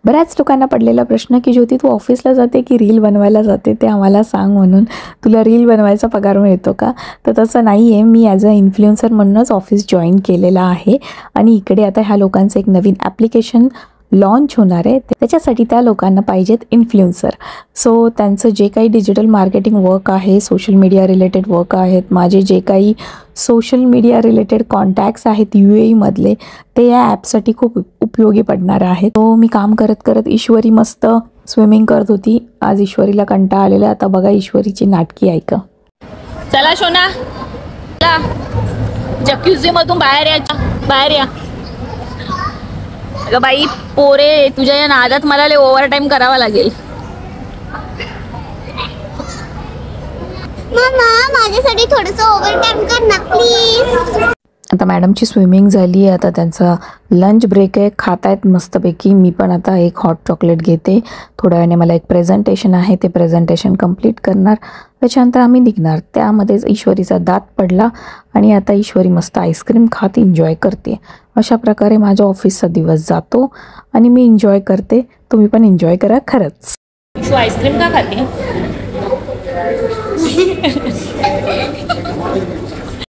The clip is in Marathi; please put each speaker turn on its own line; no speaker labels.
बऱ्याच लोकांना पडलेला प्रश्न की ज्योती तू ऑफिसला जाते की रील बनवायला जाते ते आम्हाला सांग, म्हणून तुला रील बनवायचा पगार मिळतो का? तर तसं नाही आहे, मी ॲज अ इन्फ्लुएन्सर म्हणूनच ऑफिस जॉईन केलेलं आहे आणि इकडे आता ह्या लोकांचं एक नवीन ॲप्लिकेशन लॉन्च होणार आहे, त्याच्यासाठी त्या लोकांना पाहिजेत इन्फ्लुएन्सर. सो त्यांचं जे काही डिजिटल मार्केटिंग वर्क आहे, सोशल मीडिया रिलेटेड वर्क आहेत, माझे जे काही सोशल मीडिया रिलेटेड कॉन्टॅक्ट्स आहेत UAE मधले, ते या ॲपसाठी खूप उपयोगी पडणार आहे. तो मी काम करत करत ईश्वरी मस्त स्विमिंग करत होती. आज ईश्वरीला कंटाळा आलेला. आता बघा ईश्वरीची नाटकी ऐका.
चला शोना, जक्युझी मधून बाहेर या. अगं बाई पोरे, तुझ्या या नादात मला लय ओव्हर टाइम करावा लागेल.
मम्मा माझ्यासाठी थोडंसं ओव्हर टाइम कर ना प्लीज.
आता मॅडमची स्विमिंग झाली आहे, आता त्यांचा लंच ब्रेक आहे, खात आहेत मस्तपैकी. मी पण आता एक हॉट चॉकलेट घेते. थोड्या वेळाने मला एक प्रेझेंटेशन आहे, ते प्रेझेंटेशन कंप्लीट करणार, त्याच्यानंतर आम्ही निघणार. त्यामध्येच ईश्वरीचा दात पडला आणि आता ईश्वरी मस्त आईस्क्रीम खात एन्जॉय करते. अशा प्रकारे माझ्या ऑफिसचा दिवस जातो आणि मी एन्जॉय करते. तुम्ही पण एन्जॉय करा खरंच.
आईस्क्रीम का खाते?